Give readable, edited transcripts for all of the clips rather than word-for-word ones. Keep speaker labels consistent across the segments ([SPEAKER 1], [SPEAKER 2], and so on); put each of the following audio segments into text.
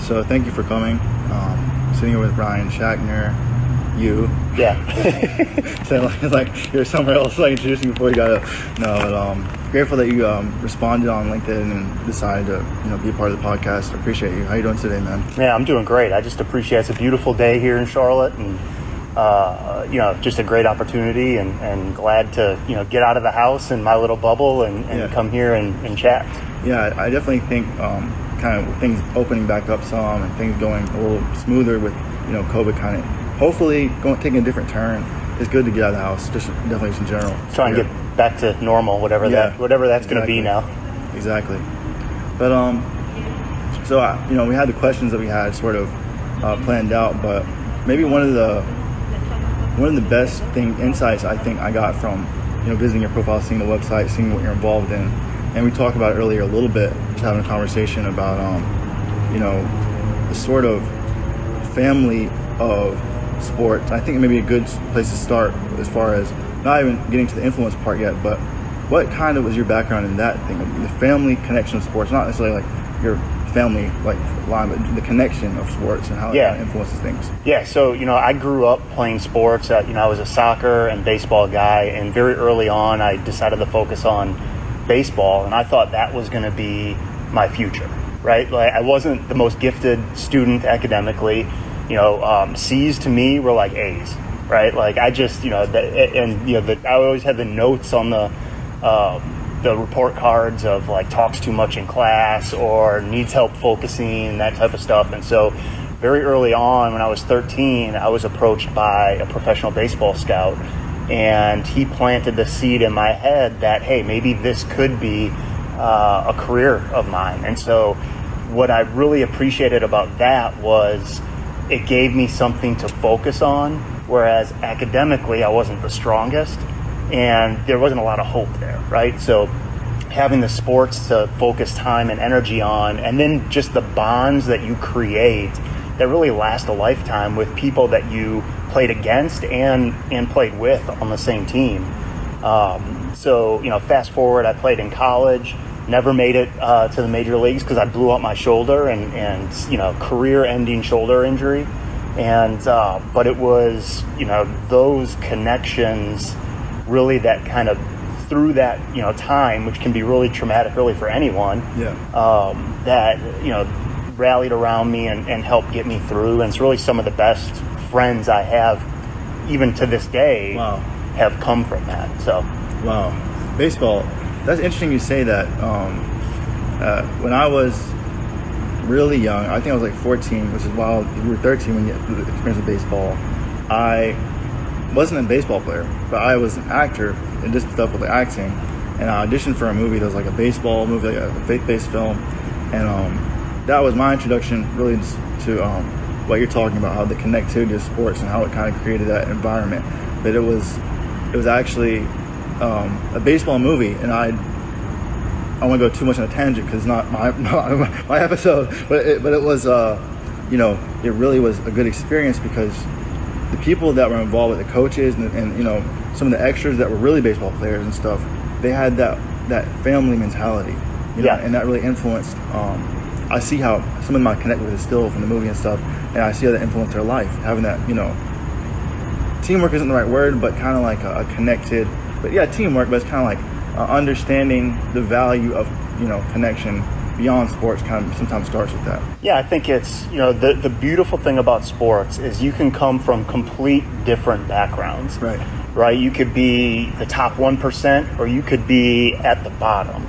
[SPEAKER 1] So thank you for coming. Sitting here with Brian Shackner, you.
[SPEAKER 2] Yeah.
[SPEAKER 1] So like you're somewhere else, like introducing before you got to. No, but grateful that you responded on LinkedIn and decided to be a part of the podcast. I appreciate you. How you doing today, man?
[SPEAKER 2] Yeah, I'm doing great. I just appreciate it's a beautiful day here in Charlotte, and just a great opportunity, and glad to get out of the house in my little bubble and come here and chat.
[SPEAKER 1] Yeah, I definitely think kind of things opening back up some and things going a little smoother with COVID kind of hopefully taking a different turn. It's good to get out of the house, just definitely in general.
[SPEAKER 2] Try and get back to normal, whatever that's exactly. Going to be now.
[SPEAKER 1] Exactly. But so we had the questions that we had sort of planned out, but maybe one of the best insights I think I got from visiting your profile, seeing the website, seeing what you're involved in, and we talked about it earlier a little bit, just having a conversation about the sort of family of sports. I think it may be a good place to start as far as not even getting to the influence part yet, but what kind of was your background in that thing, the family connection of sports, not necessarily like your family like line, but the connection of sports and how it influences things.
[SPEAKER 2] Yeah, so I grew up playing sports. I was a soccer and baseball guy, and very early on I decided to focus on baseball, and I thought that was going to be my future, right? Like, I wasn't the most gifted student academically. C's to me were like A's, right? Like I just, I always had the notes on the report cards of like talks too much in class or needs help focusing, that type of stuff. And so very early on, when I was 13, I was approached by a professional baseball scout, and he planted the seed in my head that, hey, maybe this could be a career of mine. And so what I really appreciated about that was it gave me something to focus on, whereas academically I wasn't the strongest and there wasn't a lot of hope there, right? So having the sports to focus time and energy on, and then just the bonds that you create that really last a lifetime with people that you played against and played with on the same team. So fast forward, I played in college, never made it to the major leagues because I blew up my shoulder and career-ending shoulder injury. And but it was those connections really that kind of through that time, which can be really traumatic really for anyone, that rallied around me and helped get me through. And it's really some of the best friends I have even to this day have come from that. So
[SPEAKER 1] Baseball, that's interesting you say that. When I was really young, I think I was like 14, which is wild. You were 13 when you had the experience with baseball. I wasn't a baseball player, but I was an actor and did stuff with the acting. And I auditioned for a movie that was like a baseball movie, like a faith-based film. And that was my introduction really to what you're talking about, how the connectivity of sports and how it kind of created that environment. But it was actually a baseball movie, and I won't go too much on a tangent because it's not my episode, but it was it really was a good experience because the people that were involved with the coaches and some of the extras that were really baseball players and stuff, they had that family mentality, and that really influenced. I see how some of them I connect with is still from the movie and stuff, and I see how that influenced their life, having that teamwork isn't the right word, but kind of like a connected, but teamwork, but it's kind of like understanding the value of connection beyond sports kind of sometimes starts with that.
[SPEAKER 2] I think it's the beautiful thing about sports is you can come from complete different backgrounds, right? You could be the top 1% or you could be at the bottom,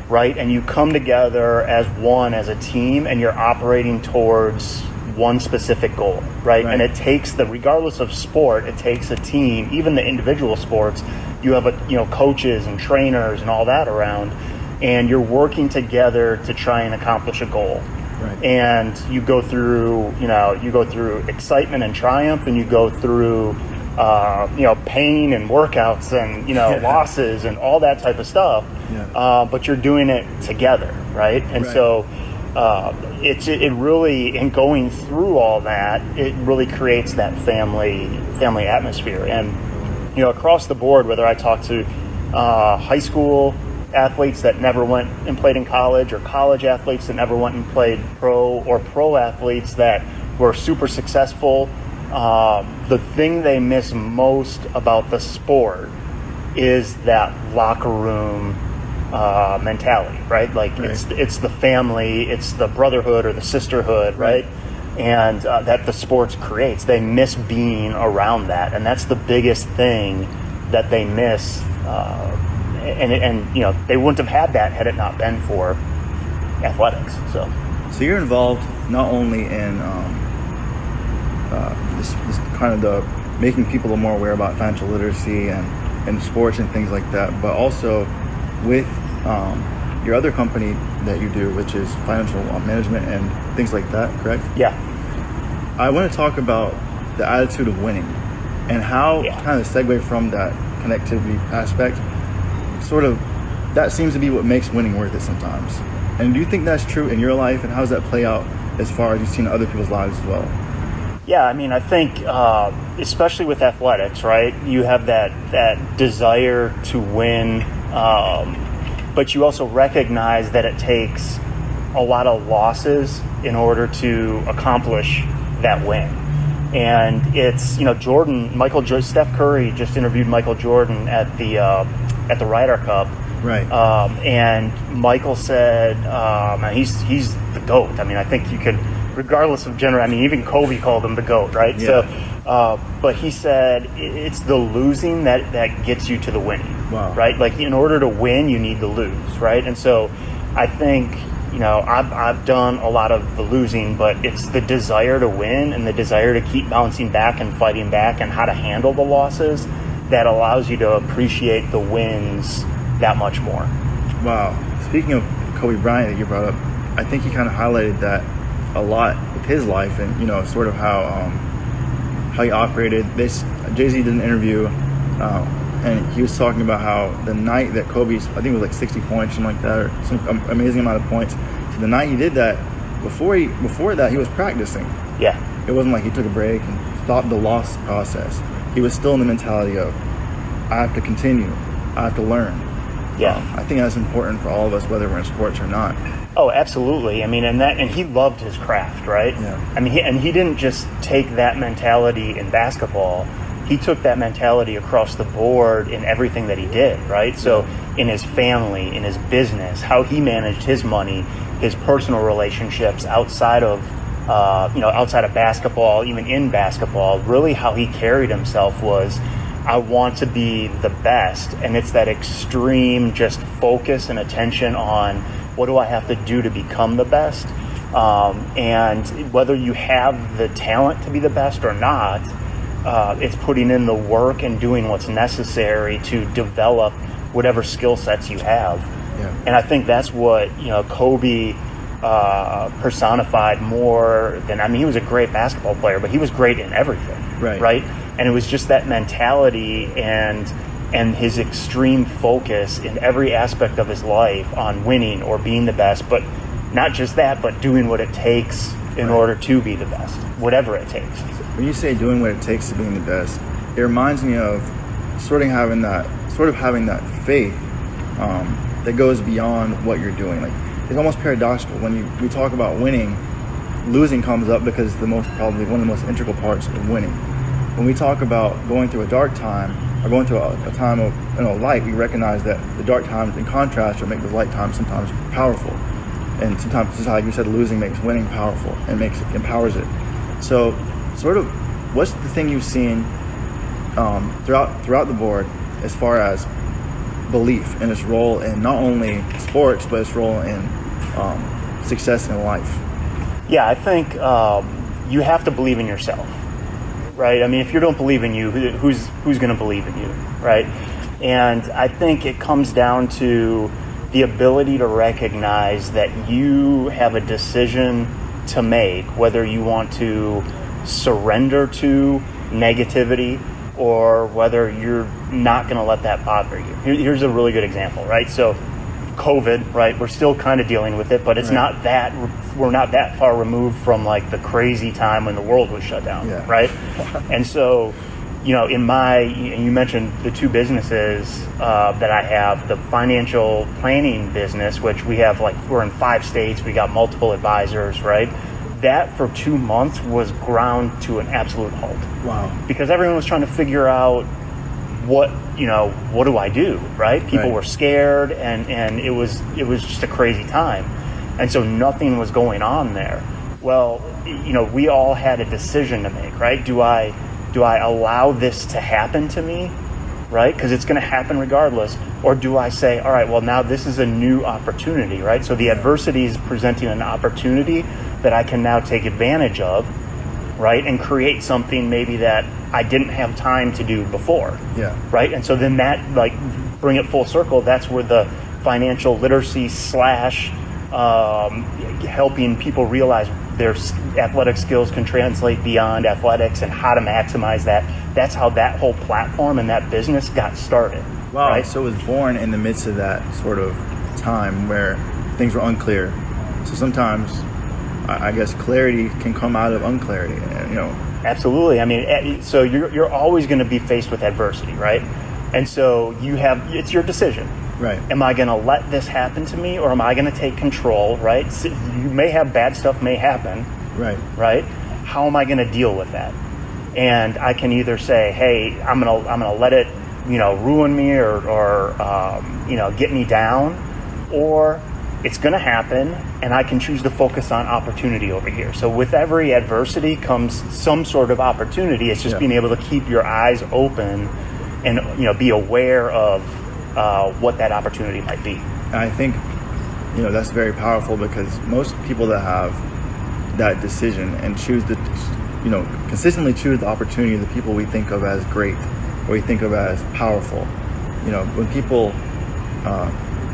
[SPEAKER 2] right? And you come together as one, as a team, and you're operating towards one specific goal, right? And it takes regardless of sport, it takes a team. Even the individual sports, you have coaches and trainers and all that around, and you're working together to try and accomplish a goal. And you go through excitement and triumph, and you go through pain and workouts and losses and all that type of stuff. But you're doing it together, right? And so it really, in going through all that, it really creates that family atmosphere. And across the board, whether I talk to high school athletes that never went and played in college, or college athletes that never went and played pro, or pro athletes that were super successful. The thing they miss most about the sport is that locker room mentality, right? Like it's the family, it's the brotherhood or the sisterhood, right? And that the sports creates. They miss being around that, and that's the biggest thing that they miss. And you know, they wouldn't have had that had it not been for athletics. So
[SPEAKER 1] you're involved not only in this kind of the making people a little more aware about financial literacy and sports and things like that, but also with your other company that you do, which is financial management and things like that, correct?
[SPEAKER 2] Yeah.
[SPEAKER 1] I want to talk about the attitude of winning and how kind of segue from that connectivity aspect, sort of, that seems to be what makes winning worth it sometimes. And do you think that's true in your life, and how does that play out as far as you've seen in other people's lives as well?
[SPEAKER 2] Yeah, I mean, I think especially with athletics, right? You have that desire to win, but you also recognize that it takes a lot of losses in order to accomplish that win. And it's, you know, Steph Curry just interviewed Michael Jordan at the Ryder Cup.
[SPEAKER 1] Right.
[SPEAKER 2] And Michael said, he's the GOAT. I mean, I think you could, regardless of gender, I mean, even Kobe called him the GOAT, right?
[SPEAKER 1] Yeah.
[SPEAKER 2] So, but he said it's the losing that gets you to the winning.
[SPEAKER 1] Wow.
[SPEAKER 2] Right? Like, in order to win, you need to lose, right? And so I think, you know, I've done a lot of the losing, but it's the desire to win and the desire to keep bouncing back and fighting back and how to handle the losses that allows you to appreciate the wins that much more. Wow.
[SPEAKER 1] Speaking of Kobe Bryant that you brought up, I think he kind of highlighted that a lot with his life, and, you know, sort of how he operated. Jay-Z did an interview, and he was talking about how the night that Kobe's, I think it was like 60 points, something like that, or some amazing amount of points. So the night he did that, before that, he was practicing.
[SPEAKER 2] Yeah.
[SPEAKER 1] It wasn't like he took a break and stopped the loss process. He was still in the mentality of, I have to continue, I have to learn.
[SPEAKER 2] Yeah.
[SPEAKER 1] I think that's important for all of us, whether we're in sports or not.
[SPEAKER 2] Oh, absolutely. I mean, and he loved his craft, right?
[SPEAKER 1] Yeah.
[SPEAKER 2] I mean, he didn't just take that mentality in basketball. He took that mentality across the board in everything that he did, right? So in his family, in his business, how he managed his money, his personal relationships outside of basketball, even in basketball, really how he carried himself was, I want to be the best. And it's that extreme just focus and attention on, what do I have to do to become the best? And whether you have the talent to be the best or not, it's putting in the work and doing what's necessary to develop whatever skill sets you have.
[SPEAKER 1] Yeah.
[SPEAKER 2] And I think that's what, you know, Kobe personified more than, I mean, he was a great basketball player, but he was great in everything. Right? And it was just that mentality and his extreme focus in every aspect of his life on winning or being the best, but not just that, but doing what it takes in order to be the best, whatever it takes.
[SPEAKER 1] When you say doing what it takes to being the best, it reminds me of sort of having that faith that goes beyond what you're doing. Like, it's almost paradoxical when we talk about winning. Losing comes up because probably one of the most integral parts of winning. When we talk about going through a dark time or going through a time of, you know, light, we recognize that the dark times, in contrast, will make the light times sometimes powerful. And sometimes, just like you said, losing makes winning powerful and empowers it. So, sort of, what's the thing you've seen throughout the board as far as belief and its role in not only sports but its role in success in life?
[SPEAKER 2] Yeah, I think you have to believe in yourself, right? I mean, if you don't believe in you, who's going to believe in you, right? And I think it comes down to the ability to recognize that you have a decision to make, whether you want to surrender to negativity or whether you're not going to let that bother you. Here's a really good example, right? So COVID, right? We're still kind of dealing with it, but it's not that, we're not that far removed from like the crazy time when the world was shut down, right? And so you mentioned the two businesses that I have, the financial planning business, which we're in 5 states, we got multiple advisors, right? That for 2 months was ground to an absolute halt.
[SPEAKER 1] Wow.
[SPEAKER 2] Because everyone was trying to figure out what do I do, right? People were scared, and it was just a crazy time. And so nothing was going on there. Well, we all had a decision to make, right? Do I allow this to happen to me, right? Because it's going to happen regardless. Or do I say, all right, well, now this is a new opportunity, right? So the adversity is presenting an opportunity that I can now take advantage of, right? And create something maybe that I didn't have time to do before, right? And so then that, bring it full circle, that's where the financial literacy / helping people realize their athletic skills can translate beyond athletics and how to maximize that. That's how that whole platform and that business got started.
[SPEAKER 1] Wow.
[SPEAKER 2] Right?
[SPEAKER 1] So it was born in the midst of that sort of time where things were unclear. So sometimes, I guess, clarity can come out of unclarity.
[SPEAKER 2] Absolutely. I mean, so you're always going to be faced with adversity, right? And so it's your decision.
[SPEAKER 1] Right.
[SPEAKER 2] Am I going to let this happen to me, or am I going to take control, right? You may have bad stuff may happen.
[SPEAKER 1] Right.
[SPEAKER 2] Right? How am I going to deal with that? And I can either say, hey, I'm going to let it, ruin me or get me down, or it's going to happen and I can choose to focus on opportunity over here. So with every adversity comes some sort of opportunity. It's just being able to keep your eyes open and, be aware of what that opportunity might be.
[SPEAKER 1] And I think, that's very powerful, because most people that have that decision and choose to, consistently choose the opportunity, the people we think of as great, or we think of as powerful, when people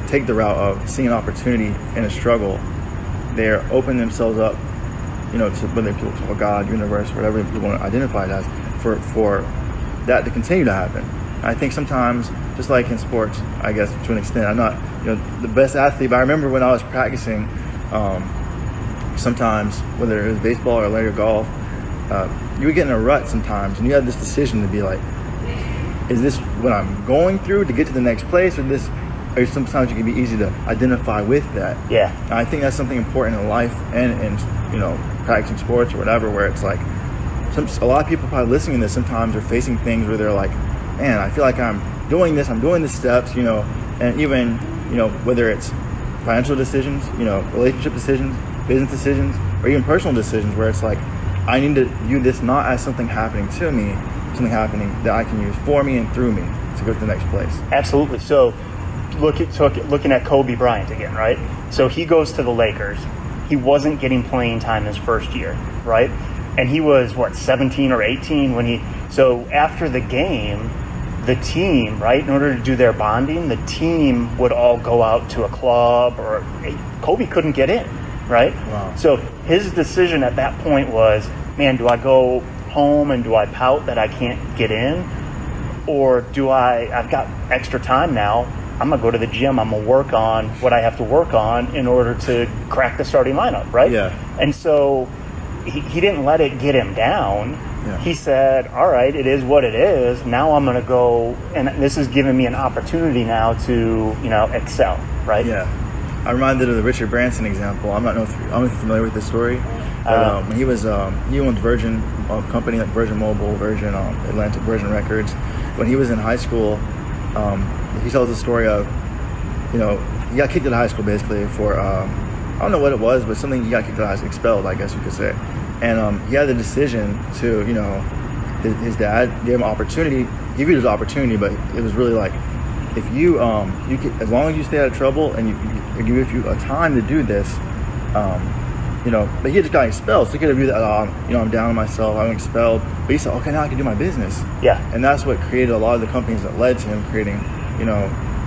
[SPEAKER 1] take the route of seeing an opportunity in a struggle, they're opening themselves up, to whether people call God, universe, whatever people want to identify it as, for that to continue to happen. I think sometimes, just like in sports, I guess to an extent, I'm not the best athlete, but I remember when I was practicing, sometimes, whether it was baseball or later golf, you would get in a rut sometimes, and you had this decision to be like, is this what I'm going through to get to the next place, or sometimes it can be easy to identify with that. Yeah. And I think that's something important in life and in practicing sports or whatever, where it's like, a lot of people probably listening to this sometimes are facing things where they're like, man, I feel like I'm doing the steps, and even, whether it's financial decisions, relationship decisions, business decisions, or even personal decisions, where it's like, I need to view this not as something happening to me, something happening that I can use for me and through me to go to the next place.
[SPEAKER 2] Absolutely. So looking at Kobe Bryant again, right? So he goes to the Lakers. He wasn't getting playing time his first year, right? And he was, 17 or 18 so after the game, the team, right, in order to do their bonding, the team would all go out to a club, or Kobe couldn't get in, right?
[SPEAKER 1] Wow.
[SPEAKER 2] So his decision at that point was, man, do I go home and do I pout that I can't get in? Or I've got extra time now, I'm going to go to the gym, I'm going to work on what I have to work on in order to crack the starting lineup, right?
[SPEAKER 1] Yeah.
[SPEAKER 2] And so he didn't let it get him down. Yeah. He said, all right, it is what it is. Now I'm going to go, and this is giving me an opportunity now to, excel, right?
[SPEAKER 1] Yeah. I'm reminded of the Richard Branson example. I'm not know if you're familiar with this story. But when he owned Virgin company like Virgin Mobile, Virgin Atlantic, Virgin Records. When he was in high school, he tells the story of, he got kicked out of high school basically for, I don't know what it was, but something he got kicked out of high school, expelled, I guess you could say. And he had the decision to, his dad gave him opportunity. He viewed it as opportunity, but it was really like, if you as long as you stay out of trouble and you give you a time to do this, but he just got expelled. So he could have viewed that, I'm down on myself, I'm expelled. But he said, okay, now I can do my business. Yeah. And that's what created a lot of the companies that led to him creating,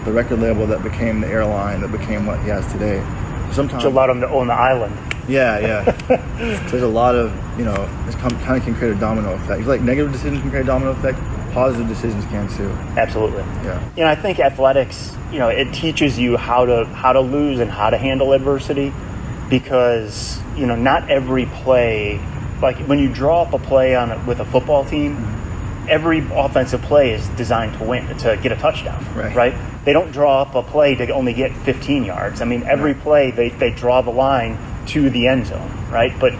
[SPEAKER 1] the record label that became the airline that became what he has today. Sometimes
[SPEAKER 2] which allowed him to own the island.
[SPEAKER 1] Yeah. So there's a lot of, this kind of can create a domino effect. It's like negative decisions can create a domino effect. Positive decisions can too.
[SPEAKER 2] Absolutely. Yeah. I think athletics, it teaches you how to lose and how to handle adversity, because not every play, like when you draw up a play with a football team, every offensive play is designed to win, to get a touchdown,
[SPEAKER 1] Right.
[SPEAKER 2] They don't draw up a play to only get 15 yards. I mean, every play they draw the line to the end zone, right? But